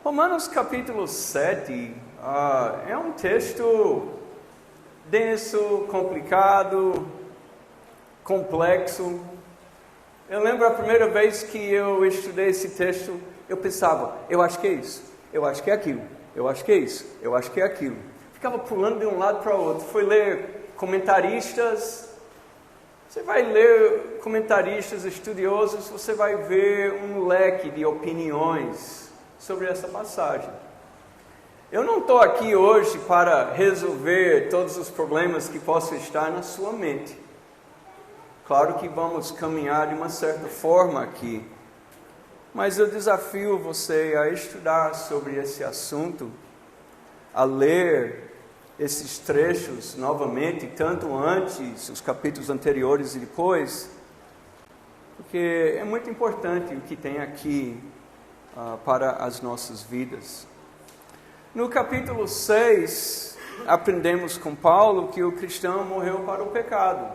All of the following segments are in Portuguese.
Romanos capítulo 7 é um texto denso, complicado, complexo. Eu lembro a primeira vez que eu estudei esse texto, eu pensava, eu acho que é isso, eu acho que é aquilo, eu acho que é isso, eu acho que é aquilo. Ficava pulando de um lado para o outro. Fui ler comentaristas. Você vai ler comentaristas estudiosos, você vai ver um leque de opiniões sobre essa passagem. Eu não estou aqui hoje para resolver todos os problemas que possam estar na sua mente. Claro que vamos caminhar de uma certa forma aqui, mas eu desafio você a estudar sobre esse assunto, a ler esses trechos novamente, tanto antes, os capítulos anteriores e depois, porque é muito importante o que tem aqui para as nossas vidas. No capítulo 6, aprendemos com Paulo que o cristão morreu para o pecado.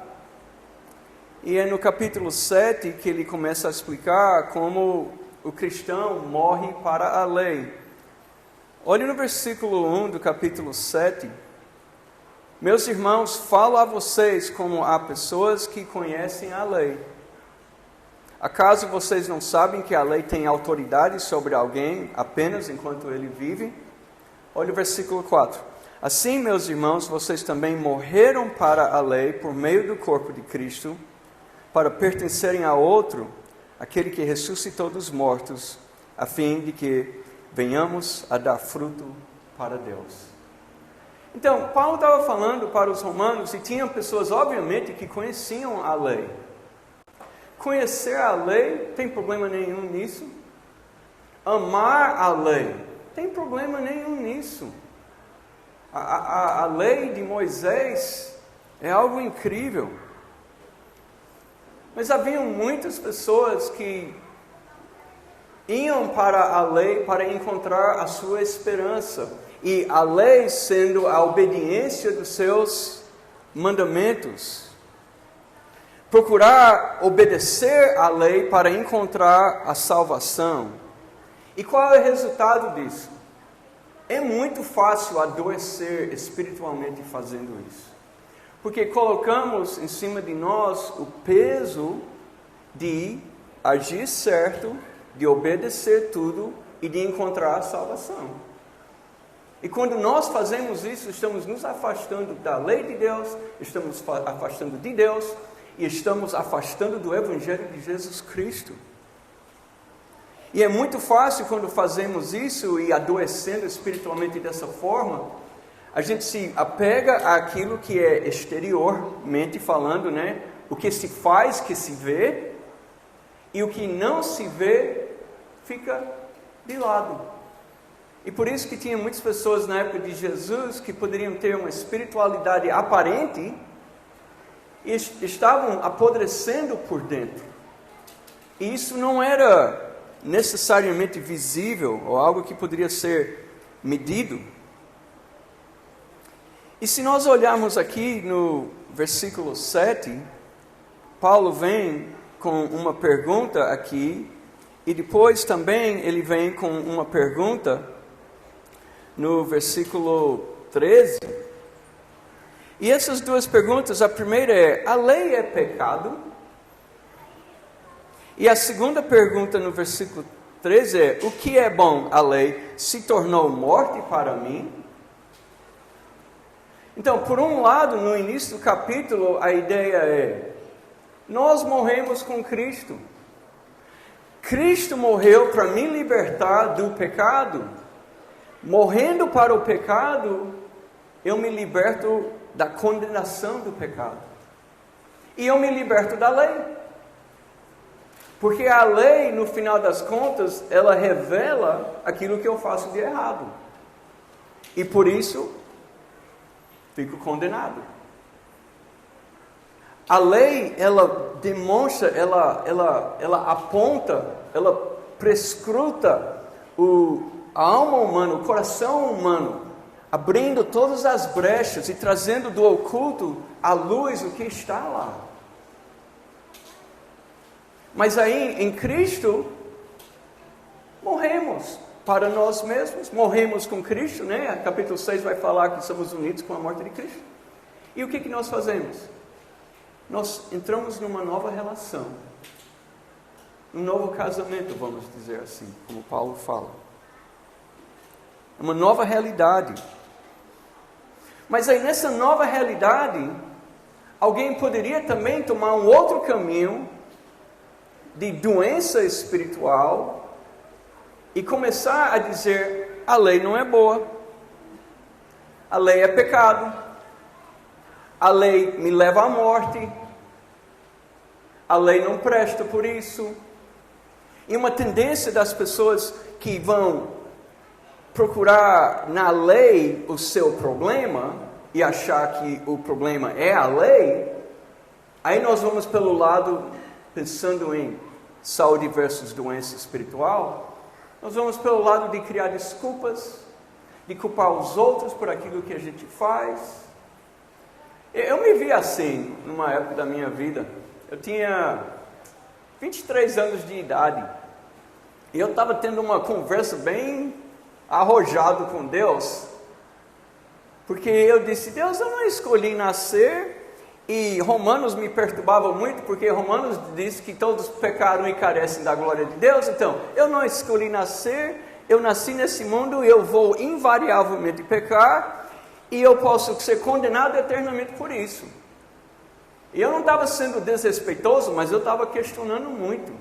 E é no capítulo 7 que ele começa a explicar como o cristão morre para a lei. Olhe no versículo 1 do capítulo 7. Meus irmãos, falo a vocês como a pessoas que conhecem a lei. Acaso vocês não sabem que a lei tem autoridade sobre alguém apenas enquanto ele vive? Olha o versículo 4. Assim, meus irmãos, vocês também morreram para a lei por meio do corpo de Cristo, para pertencerem a outro, aquele que ressuscitou dos mortos, a fim de que venhamos a dar fruto para Deus. Então, Paulo estava falando para os romanos, e tinham pessoas, obviamente, que conheciam a lei. Conhecer a lei, tem problema nenhum nisso. Amar a lei, tem problema nenhum nisso. A lei de Moisés é algo incrível. Mas haviam muitas pessoas que iam para a lei para encontrar a sua esperança. E a lei sendo a obediência dos seus mandamentos. Procurar obedecer à lei para encontrar a salvação. E qual é o resultado disso? É muito fácil adoecer espiritualmente fazendo isso. Porque colocamos em cima de nós o peso de agir certo, de obedecer tudo e de encontrar a salvação. E quando nós fazemos isso, estamos nos afastando da lei de Deus, estamos afastando de Deus e estamos afastando do Evangelho de Jesus Cristo. E é muito fácil quando fazemos isso e adoecendo espiritualmente dessa forma, a gente se apega àquilo que é exteriormente falando, né? O que se faz, que se vê, e o que não se vê, fica de lado. E por isso que tinha muitas pessoas na época de Jesus que poderiam ter uma espiritualidade aparente e estavam apodrecendo por dentro. E isso não era necessariamente visível ou algo que poderia ser medido. E se nós olharmos aqui no versículo 7, Paulo vem com uma pergunta aqui, e depois também ele vem com uma pergunta no versículo 13. E essas duas perguntas, a primeira é, a lei é pecado? E a segunda pergunta no versículo 13 é, o que é bom? A lei se tornou morte para mim? Então, por um lado, no início do capítulo, a ideia é, nós morremos com Cristo. Cristo morreu para me libertar do pecado. Morrendo para o pecado, eu me liberto da condenação do pecado. E eu me liberto da lei. Porque a lei, no final das contas, ela revela aquilo que eu faço de errado. E por isso, fico condenado. A lei, ela demonstra, ela aponta, ela prescruta a alma humana, o coração humano, abrindo todas as brechas e trazendo do oculto à luz o que está lá. Mas aí, em Cristo, morremos para nós mesmos, morremos com Cristo, né? Capítulo 6 vai falar que somos unidos com a morte de Cristo. E o que nós fazemos? Nós entramos numa nova relação, um novo casamento, vamos dizer assim, como Paulo fala. Uma nova realidade. Mas aí nessa nova realidade, alguém poderia também tomar um outro caminho de doença espiritual e começar a dizer: a lei não é boa, a lei é pecado, a lei me leva à morte, a lei não presta por isso. E uma tendência das pessoas que vão procurar na lei o seu problema e achar que o problema é a lei, aí nós vamos pelo lado, pensando em saúde versus doença espiritual, nós vamos pelo lado de criar desculpas, de culpar os outros por aquilo que a gente faz. Eu me vi assim, numa época da minha vida. Eu tinha 23 anos de idade, e eu estava tendo uma conversa bem arrojado com Deus, porque eu disse: Deus, eu não escolhi nascer. E Romanos me perturbava muito, porque Romanos diz que todos pecaram e carecem da glória de Deus. Então, eu não escolhi nascer, eu nasci nesse mundo e eu vou invariavelmente pecar, e eu posso ser condenado eternamente por isso. E eu não estava sendo desrespeitoso, mas eu estava questionando muito,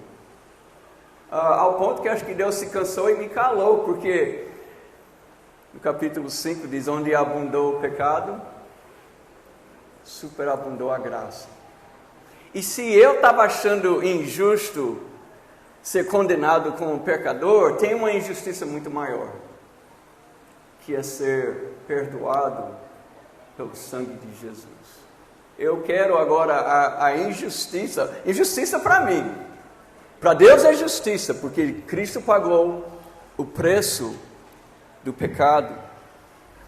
ao ponto que acho que Deus se cansou e me calou, porque no capítulo 5 diz: onde abundou o pecado, superabundou a graça. E se eu estava achando injusto ser condenado como pecador, tem uma injustiça muito maior, que é ser perdoado pelo sangue de Jesus. Eu quero agora a injustiça para mim. Para Deus é justiça, porque Cristo pagou o preço do pecado.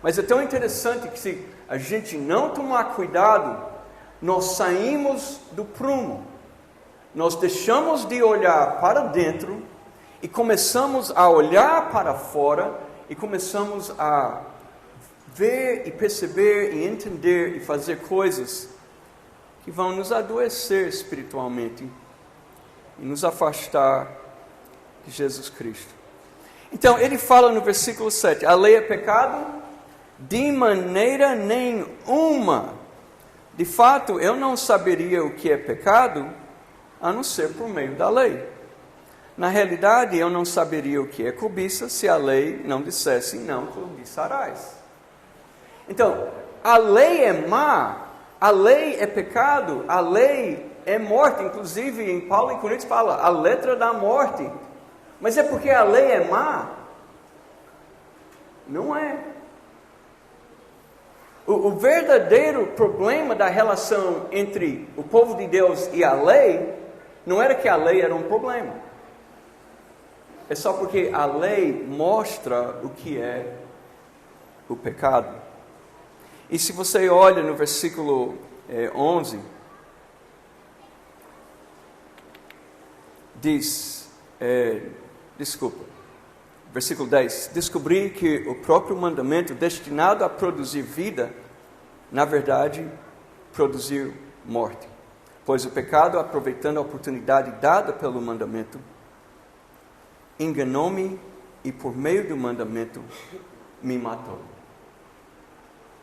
Mas é tão interessante que se a gente não tomar cuidado, nós saímos do prumo. Nós deixamos de olhar para dentro e começamos a olhar para fora e começamos a ver e perceber e entender e fazer coisas que vão nos adoecer espiritualmente e nos afastar de Jesus Cristo. Então, ele fala no versículo 7, a lei é pecado? De maneira nenhuma. De fato, eu não saberia o que é pecado, a não ser por meio da lei. Na realidade, eu não saberia o que é cobiça, se a lei não dissesse: não cobiçarás. Então, a lei é má, a lei é pecado, a lei é morte. Inclusive, em Paulo em Coríntios fala, a letra da morte. Mas é porque a lei é má? Não é. O verdadeiro problema da relação entre o povo de Deus e a lei, não era que a lei era um problema. É só porque a lei mostra o que é o pecado. E se você olha no versículo 11, diz, versículo 10, descobri que o próprio mandamento destinado a produzir vida, na verdade, produziu morte. Pois o pecado, aproveitando a oportunidade dada pelo mandamento, enganou-me e por meio do mandamento me matou.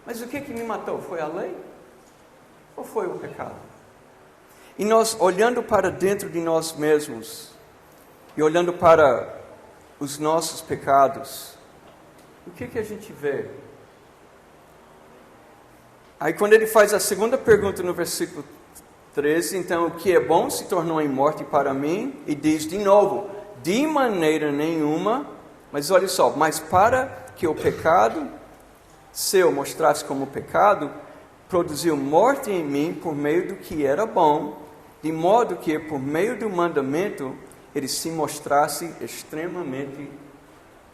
Mas o que me matou? Foi a lei? Ou foi o pecado? E nós, olhando para dentro de nós mesmos, e olhando para os nossos pecados, o que a gente vê? Aí quando ele faz a segunda pergunta no versículo 13, então o que é bom se tornou em morte para mim, e diz de novo, de maneira nenhuma, mas olha só, mas para que o pecado seu mostrasse como pecado, produziu morte em mim por meio do que era bom, de modo que por meio do mandamento ele se mostrasse extremamente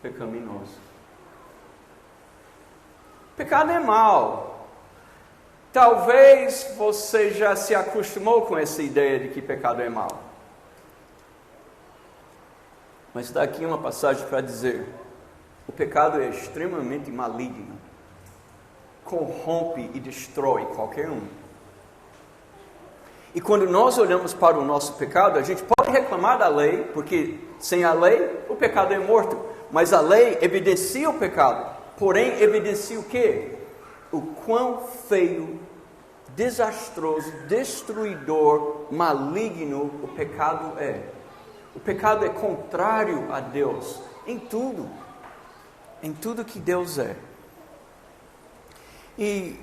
pecaminoso. Pecado é mal. Talvez você já se acostumou com essa ideia de que pecado é mal. Mas está aqui uma passagem para dizer O pecado é extremamente maligno. Corrompe e destrói qualquer um. E quando nós olhamos para o nosso pecado, a gente pode reclamar da lei, porque sem a lei, o pecado é morto. Mas a lei evidencia o pecado. Porém, evidencia o quê? O quão feio, desastroso, destruidor, maligno o pecado é. O pecado é contrário a Deus em tudo. Em tudo que Deus é. E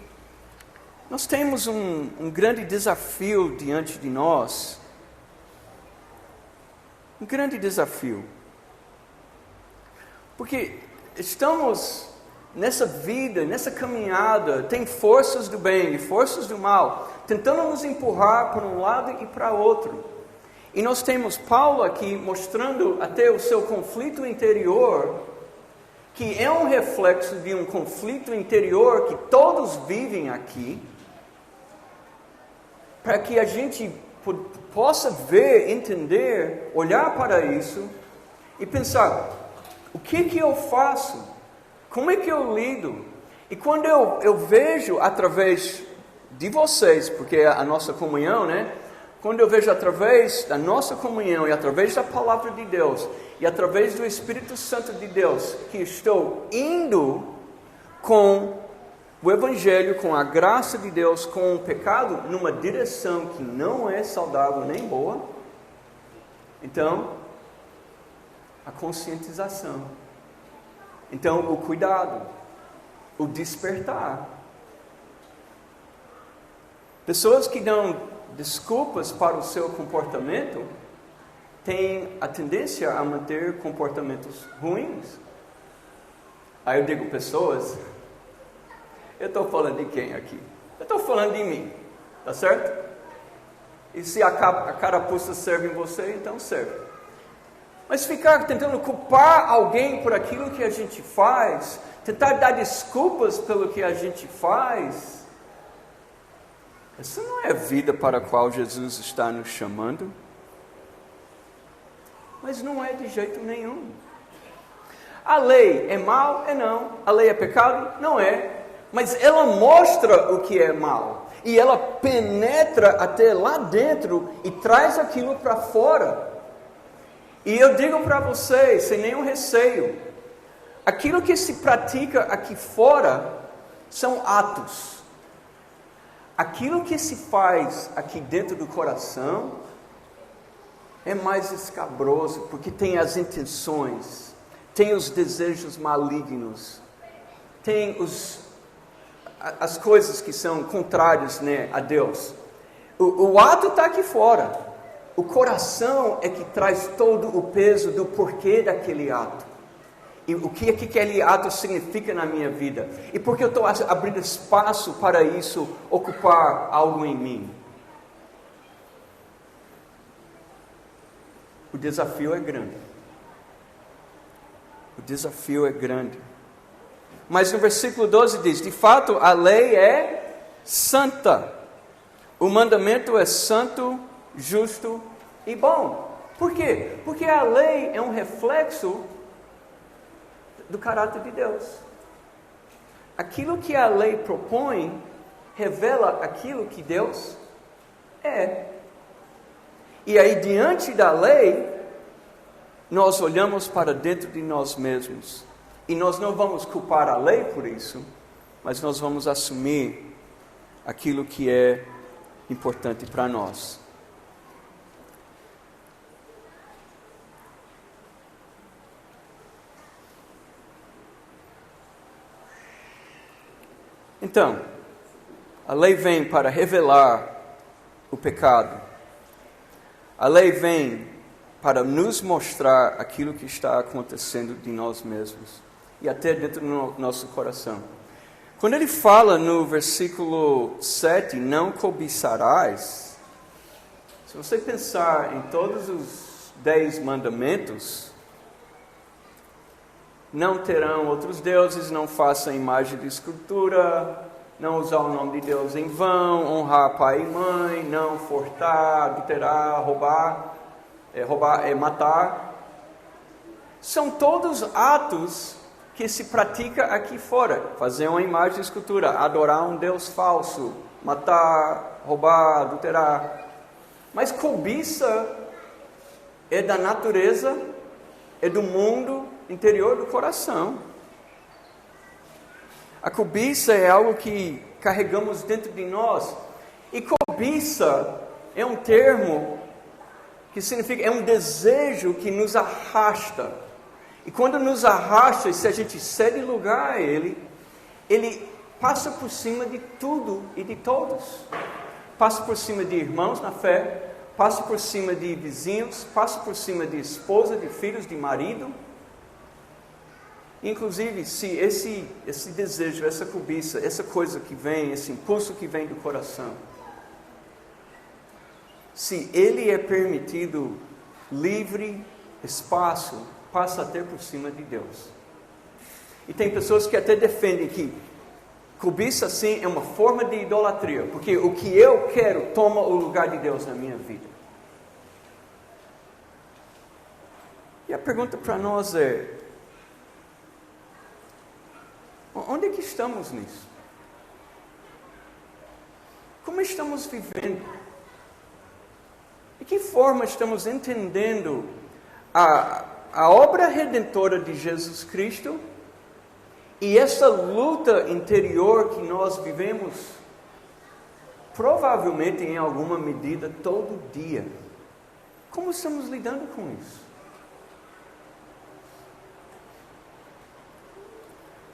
nós temos um grande desafio diante de nós. Um grande desafio. Porque estamos nessa vida, nessa caminhada, tem forças do bem e forças do mal, tentando nos empurrar para um lado e para outro. E nós temos Paulo aqui mostrando até o seu conflito interior, que é um reflexo de um conflito interior que todos vivem aqui, para que a gente possa ver, entender, olhar para isso e pensar, o que eu faço? Como é que eu lido? E quando eu vejo através de vocês, porque é a nossa comunhão, né? Quando eu vejo através da nossa comunhão e através da palavra de Deus e através do Espírito Santo de Deus, que estou indo com o Evangelho, com a graça de Deus, com o pecado, numa direção que não é saudável nem boa, então, a conscientização. Então, o cuidado, o despertar. Pessoas que dão desculpas para o seu comportamento têm a tendência a manter comportamentos ruins. Aí eu digo pessoas, eu estou falando de quem aqui? Eu estou falando de mim, tá certo? E se a carapuça serve em você, então serve. Mas ficar tentando culpar alguém por aquilo que a gente faz, tentar dar desculpas pelo que a gente faz, essa não é a vida para a qual Jesus está nos chamando. Mas não é de jeito nenhum. A lei é mal? É não. A lei é pecado? Não é. Mas ela mostra o que é mal. E ela penetra até lá dentro e traz aquilo para fora. E eu digo para vocês, sem nenhum receio, aquilo que se pratica aqui fora são atos. Aquilo que se faz aqui dentro do coração é mais escabroso, porque tem as intenções, tem os desejos malignos, tem as coisas que são contrárias, né, a Deus. O ato está aqui fora. O coração é que traz todo o peso do porquê daquele ato. E o que aquele ato significa na minha vida. E por que eu estou abrindo espaço para isso ocupar algo em mim. O desafio é grande. O desafio é grande. Mas no versículo 12 diz, de fato a lei é santa. O mandamento é santo, justo e bom. Por quê? Porque a lei é um reflexo do caráter de Deus. Aquilo que a lei propõe revela aquilo que Deus é. E aí, diante da lei, nós olhamos para dentro de nós mesmos. E nós não vamos culpar a lei por isso, mas nós vamos assumir aquilo que é importante para nós. Então, a lei vem para revelar o pecado. A lei vem para nos mostrar aquilo que está acontecendo de nós mesmos e até dentro do nosso coração. Quando ele fala no versículo 7, não cobiçarás, se você pensar em todos os 10 mandamentos, não terão outros deuses, não façam imagem de escultura, não usar o nome de Deus em vão, honrar pai e mãe, não furtar, adulterar, roubar é matar. São todos atos que se pratica aqui fora. Fazer uma imagem de escultura, adorar um Deus falso, matar, roubar, adulterar. Mas cobiça é da natureza, é do mundo interior do coração. A cobiça é algo que carregamos dentro de nós. E cobiça é um termo que significa, é um desejo que nos arrasta. E quando nos arrasta, se a gente cede lugar a ele passa por cima de tudo e de todos. Passa por cima de irmãos na fé, passa por cima de vizinhos, passa por cima de esposa, de filhos, de marido. Inclusive, se esse desejo, essa cobiça, essa coisa que vem, esse impulso que vem do coração, se ele é permitido livre espaço, passa até por cima de Deus. E tem pessoas que até defendem que cobiça sim é uma forma de idolatria, porque o que eu quero toma o lugar de Deus na minha vida. E a pergunta para nós é: onde é que estamos nisso? Como estamos vivendo? De que forma estamos entendendo a obra redentora de Jesus Cristo e essa luta interior que nós vivemos, provavelmente em alguma medida, todo dia? Como estamos lidando com isso?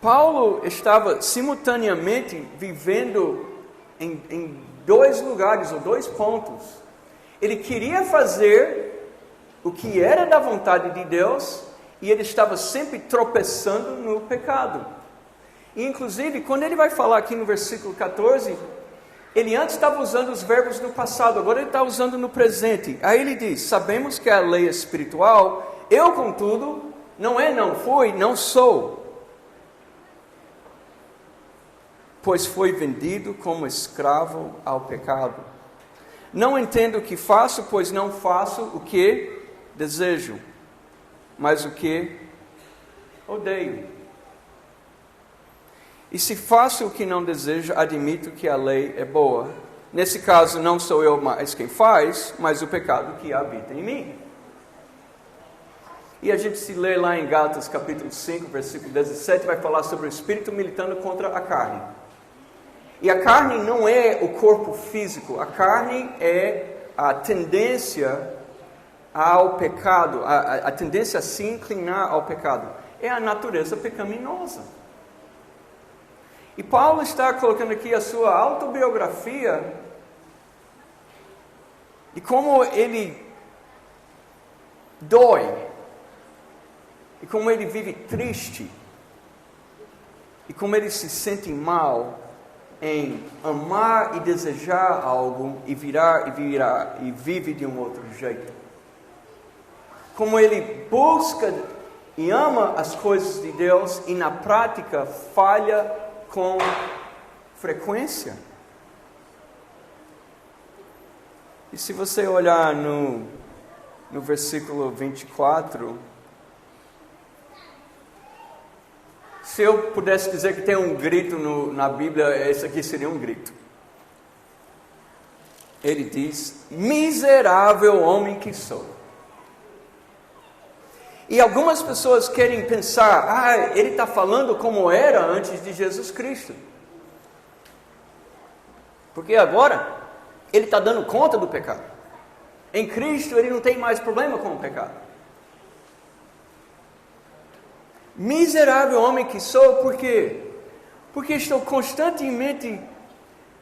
Paulo estava simultaneamente vivendo em dois lugares, ou dois pontos. Ele queria fazer o que era da vontade de Deus, e ele estava sempre tropeçando no pecado. E inclusive, quando ele vai falar aqui no versículo 14, ele antes estava usando os verbos no passado, agora ele está usando no presente. Aí ele diz: sabemos que a lei é espiritual, eu contudo, não fui, não sou. Pois foi vendido como escravo ao pecado. Não entendo o que faço, pois não faço o que desejo, mas o que odeio. E se faço o que não desejo, admito que a lei é boa. Nesse caso, não sou eu mais quem faz, mas o pecado que habita em mim. E a gente se lê lá em Gálatas capítulo 5, versículo 17, vai falar sobre o espírito militando contra a carne. E a carne não é o corpo físico, a carne é a tendência ao pecado, a tendência a se inclinar ao pecado. É a natureza pecaminosa. E Paulo está colocando aqui a sua autobiografia de como ele dói, e como ele vive triste, e como ele se sente mal em amar e desejar algo e vive de um outro jeito. Como ele busca e ama as coisas de Deus e na prática falha com frequência. E se você olhar no versículo 24, se eu pudesse dizer que tem um grito na Bíblia, esse aqui seria um grito. Ele diz: miserável homem que sou. E algumas pessoas querem pensar: ele está falando como era antes de Jesus Cristo. Porque agora, ele está dando conta do pecado. Em Cristo, ele não tem mais problema com o pecado. Miserável homem que sou, por quê? Porque estou constantemente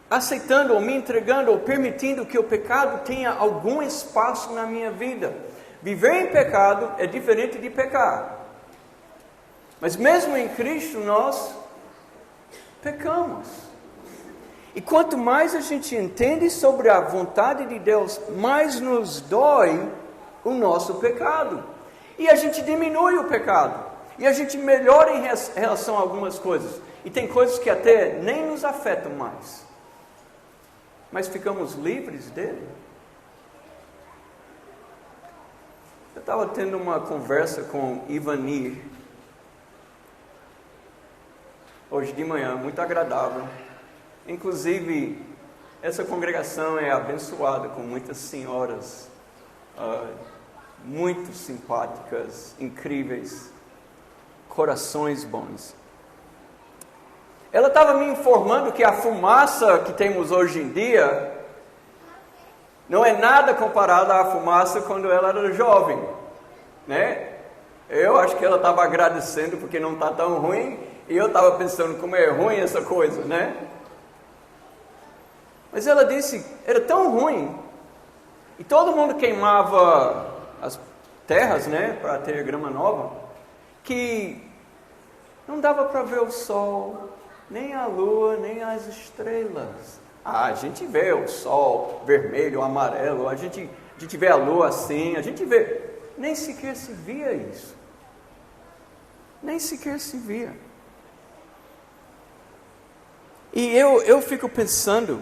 aceitando, ou me entregando, ou permitindo que o pecado tenha algum espaço na minha vida. Viver em pecado é diferente de pecar. Mas mesmo em Cristo nós pecamos. E quanto mais a gente entende sobre a vontade de Deus, mais nos dói o nosso pecado. E a gente diminui o pecado. E a gente melhora em relação a algumas coisas. E tem coisas que até nem nos afetam mais. Mas ficamos livres dele. Eu estava tendo uma conversa com Ivanir. hoje de manhã, muito agradável. Inclusive, essa congregação é abençoada com muitas senhoras muito simpáticas, incríveis, corações bons. Ela estava me informando que a fumaça que temos hoje em dia não é nada comparada à fumaça quando ela era jovem, né? Eu acho que ela estava agradecendo porque não está tão ruim, e eu estava pensando como é ruim essa coisa, né? Mas ela disse, era tão ruim, e todo mundo queimava as terras, né, para ter grama nova, que não dava para ver o sol, nem a lua, nem as estrelas. A gente vê o sol vermelho, amarelo, a gente vê a lua assim, a gente vê. Nem sequer se via isso. Nem sequer se via. E eu fico pensando,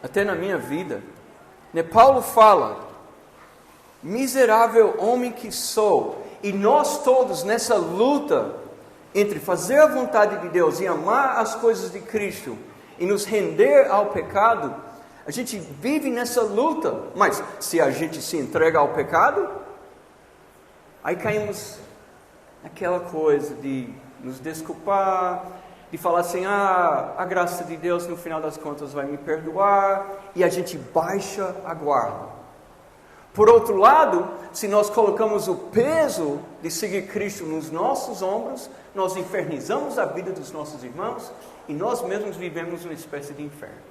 até na minha vida, né, Paulo fala, miserável homem que sou, e nós todos nessa luta entre fazer a vontade de Deus e amar as coisas de Cristo e nos render ao pecado, a gente vive nessa luta, mas se a gente se entrega ao pecado, aí caímos naquela coisa de nos desculpar, de falar assim, a graça de Deus no final das contas vai me perdoar, e a gente baixa a guarda. Por outro lado, se nós colocamos o peso de seguir Cristo nos nossos ombros, nós infernizamos a vida dos nossos irmãos e nós mesmos vivemos uma espécie de inferno.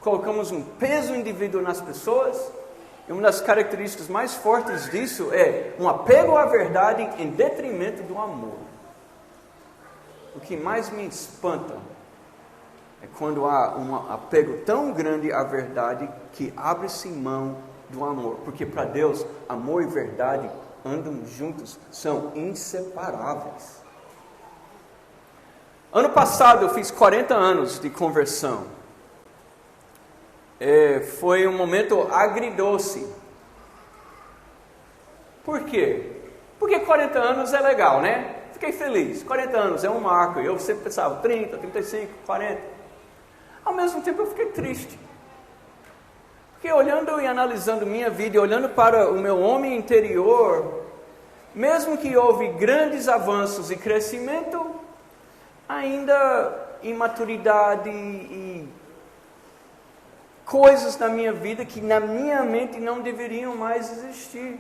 Colocamos um peso individual nas pessoas, e uma das características mais fortes disso é um apego à verdade em detrimento do amor. O que mais me espanta é quando há um apego tão grande à verdade que abre-se mão do amor, porque para Deus, amor e verdade andam juntos, são inseparáveis. Ano passado eu fiz 40 anos de conversão. Foi um momento agridoce. Por quê? Porque 40 anos é legal, né? Fiquei feliz, 40 anos é um marco. Eu sempre pensava 30, 35, 40. Ao mesmo tempo eu fiquei triste. Porque olhando e analisando minha vida, e olhando para o meu homem interior, mesmo que houve grandes avanços e crescimento, ainda imaturidade e coisas na minha vida que na minha mente não deveriam mais existir.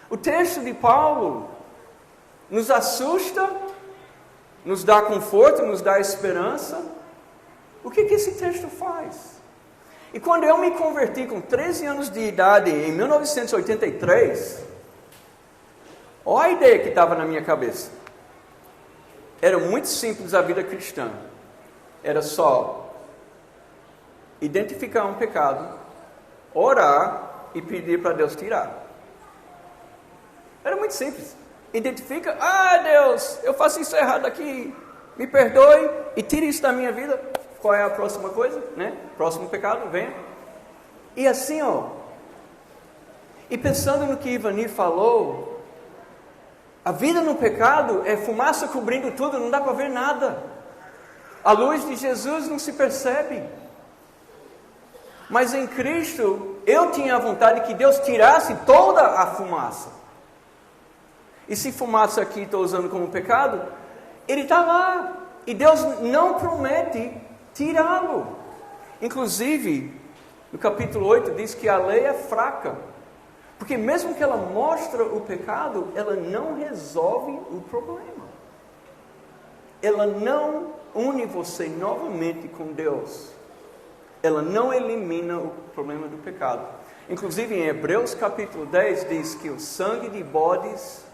O texto de Paulo nos assusta, nos dá conforto, nos dá esperança. O que esse texto faz? E quando eu me converti com 13 anos de idade, em 1983, olha a ideia que estava na minha cabeça. Era muito simples a vida cristã. Era só identificar um pecado, orar e pedir para Deus tirar. Era muito simples. Identifica, Deus, eu faço isso errado aqui, me perdoe e tire isso da minha vida. Qual é a próxima coisa, né? Próximo pecado, venha. E assim, e pensando no que Ivani falou, a vida no pecado é fumaça cobrindo tudo, não dá para ver nada. A luz de Jesus não se percebe. Mas em Cristo, eu tinha a vontade que Deus tirasse toda a fumaça. E se fumaça aqui estou usando como pecado, ele está lá. E Deus não promete tirá-lo. Inclusive, no capítulo 8 diz que a lei é fraca. Porque mesmo que ela mostre o pecado, ela não resolve o problema. Ela não une você novamente com Deus. Ela não elimina o problema do pecado. Inclusive em Hebreus capítulo 10 diz que o sangue de bodes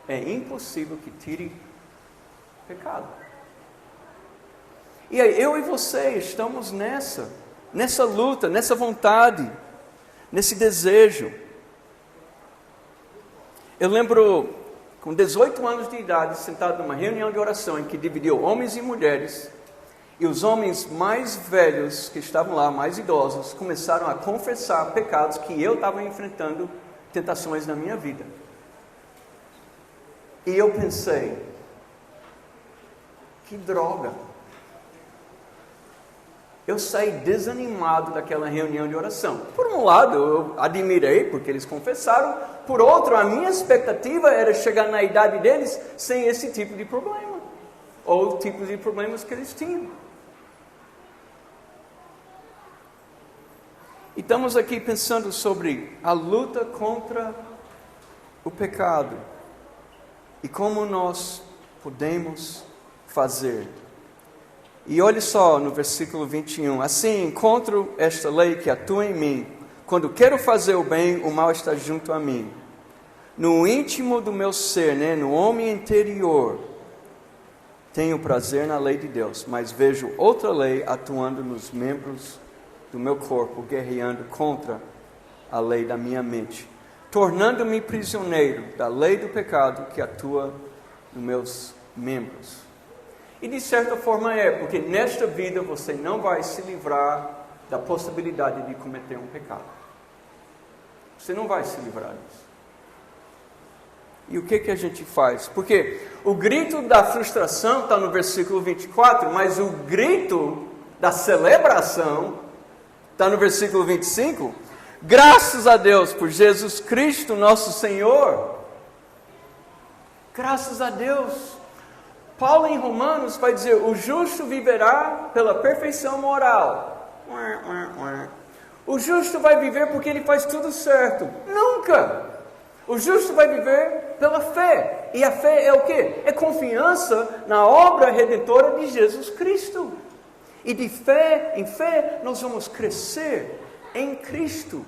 é impossível que tire pecado. E aí eu e você estamos nessa luta, nessa vontade, nesse desejo. Eu lembro, com 18 anos de idade, sentado numa reunião de oração em que dividiu homens e mulheres, e os homens mais velhos que estavam lá, mais idosos, começaram a confessar pecados que eu estava enfrentando, tentações na minha vida. E eu pensei, Que droga! Eu saí desanimado daquela reunião de oração. Por um lado, eu admirei, porque eles confessaram. Por outro, a minha expectativa era chegar na idade deles sem esse tipo de problema. Ou tipos de problemas que eles tinham. E estamos aqui pensando sobre a luta contra o pecado. E como nós podemos fazer. E olhe só no versículo 21. Assim encontro esta lei que atua em mim. Quando quero fazer o bem, o mal está junto a mim. No íntimo do meu ser, no homem interior, tenho prazer na lei de Deus. Mas vejo outra lei atuando nos membros do meu corpo, guerreando contra a lei da minha mente. Tornando-me prisioneiro da lei do pecado que atua nos meus membros. E de certa forma porque nesta vida você não vai se livrar da possibilidade de cometer um pecado. Você não vai se livrar disso. E o que a gente faz? Porque o grito da frustração está no versículo 24, mas o grito da celebração está no versículo 25. Graças a Deus por Jesus Cristo nosso Senhor. Graças a Deus. Paulo em Romanos vai dizer, o justo viverá pela perfeição moral. O justo vai viver porque ele faz tudo certo. Nunca! O justo vai viver pela fé. E a fé é o quê? É confiança na obra redentora de Jesus Cristo. E de fé em fé nós vamos crescer em Cristo.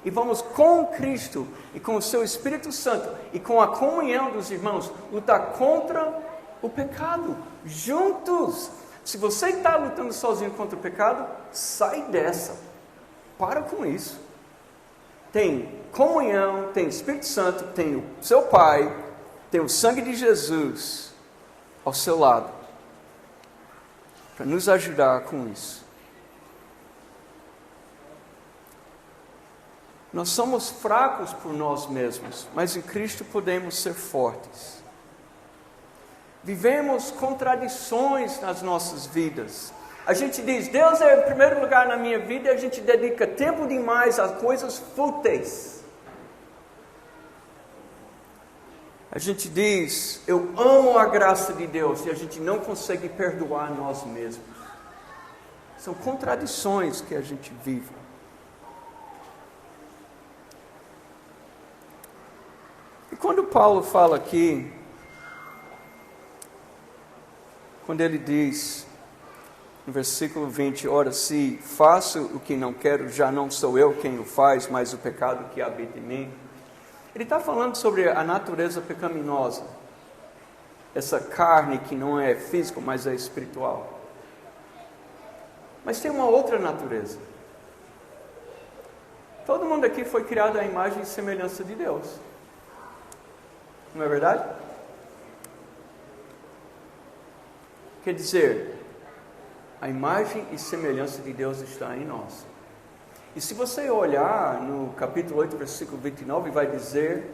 E vamos com Cristo e com o seu Espírito Santo e com a comunhão dos irmãos lutar contra o pecado, juntos. Se você está lutando sozinho contra o pecado, sai dessa. Para com isso. Tem comunhão, tem Espírito Santo, tem o seu Pai, tem o sangue de Jesus ao seu lado. Para nos ajudar com isso. Nós somos fracos por nós mesmos, mas em Cristo podemos ser fortes. Vivemos contradições nas nossas vidas. A gente diz, Deus é em primeiro lugar na minha vida e a gente dedica tempo demais a coisas fúteis. A gente diz, eu amo a graça de Deus e a gente não consegue perdoar nós mesmos. São contradições que a gente vive. E quando Paulo fala aqui, quando ele diz, no versículo 20, ora, se faço o que não quero, já não sou eu quem o faz, mas o pecado que habita em mim. Ele está falando sobre a natureza pecaminosa, essa carne que não é física, mas é espiritual. Mas tem uma outra natureza. Todo mundo aqui foi criado à imagem e semelhança de Deus. Não é verdade? Quer dizer, a imagem e semelhança de Deus está em nós. E se você olhar no capítulo 8, versículo 29, vai dizer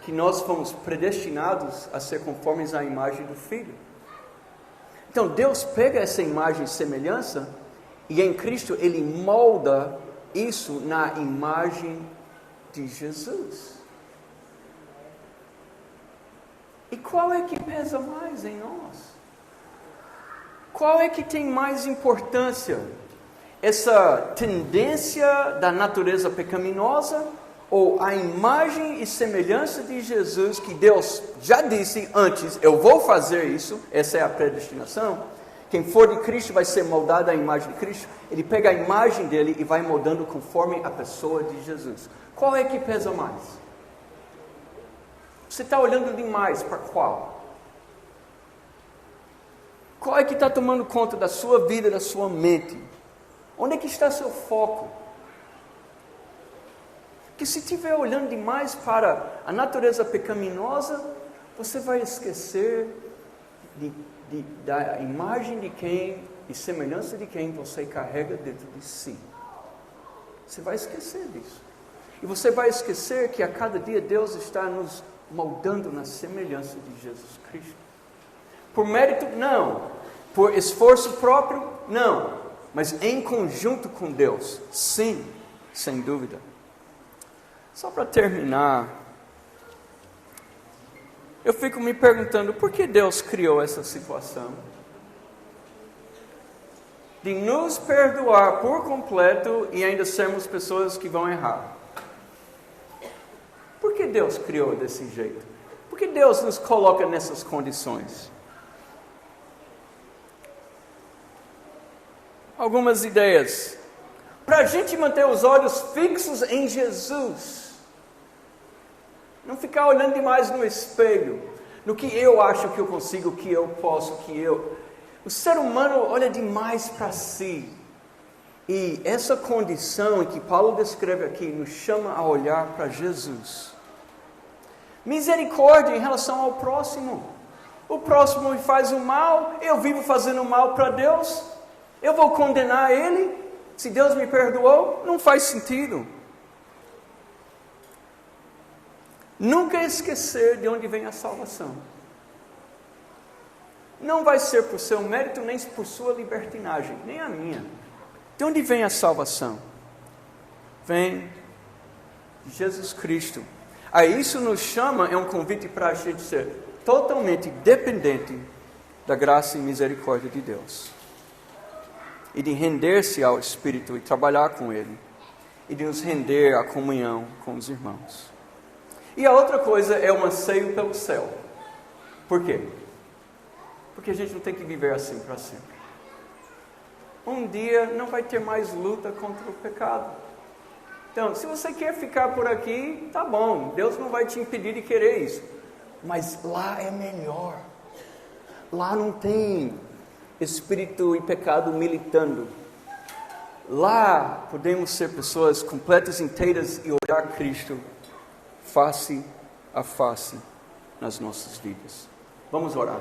que nós fomos predestinados a ser conformes à imagem do Filho. Então Deus pega essa imagem e semelhança e em Cristo Ele molda isso na imagem de Jesus. E qual é que pesa mais em nós? Qual é que tem mais importância? Essa tendência da natureza pecaminosa ou a imagem e semelhança de Jesus que Deus já disse antes, eu vou fazer isso, essa é a predestinação. Quem for de Cristo vai ser moldado à imagem de Cristo. Ele pega a imagem dele e vai moldando conforme a pessoa de Jesus. Qual é que pesa mais? Você está olhando demais para qual? Qual é que está tomando conta da sua vida, da sua mente? Onde é que está seu foco? Porque se estiver olhando demais para a natureza pecaminosa, você vai esquecer da imagem de quem e semelhança de quem você carrega dentro de si. Você vai esquecer disso. E você vai esquecer que a cada dia Deus está nos moldando na semelhança de Jesus Cristo. Por mérito? Não. Por esforço próprio? Não. Mas em conjunto com Deus? Sim, sem dúvida. Só para terminar, eu fico me perguntando, por que Deus criou essa situação? De nos perdoar por completo e ainda sermos pessoas que vão errar. Por que Deus criou desse jeito? Por que Deus nos coloca nessas condições? Algumas ideias. Para a gente manter os olhos fixos em Jesus. Não ficar olhando demais no espelho. No que eu acho que eu consigo, o que eu posso, o que eu... O ser humano olha demais para si. E essa condição que Paulo descreve aqui nos chama a olhar para Jesus. Misericórdia em relação ao próximo. O próximo me faz o mal, eu vivo fazendo mal para Deus. Eu vou condenar ele? Se Deus me perdoou? Não faz sentido. Nunca esquecer de onde vem a salvação. Não vai ser por seu mérito, nem por sua libertinagem, nem a minha. De onde vem a salvação? Vem de Jesus Cristo. Aí isso nos chama, é um convite para a gente ser totalmente dependente da graça e misericórdia de Deus. E de render-se ao Espírito e trabalhar com Ele. E de nos render à comunhão com os irmãos. E a outra coisa é um anseio pelo céu. Por quê? Porque a gente não tem que viver assim para sempre. Um dia não vai ter mais luta contra o pecado. Então, se você quer ficar por aqui, tá bom. Deus não vai te impedir de querer isso. Mas lá é melhor. Lá não tem espírito e pecado militando. Lá podemos ser pessoas completas, inteiras e olhar Cristo face a face nas nossas vidas. Vamos orar.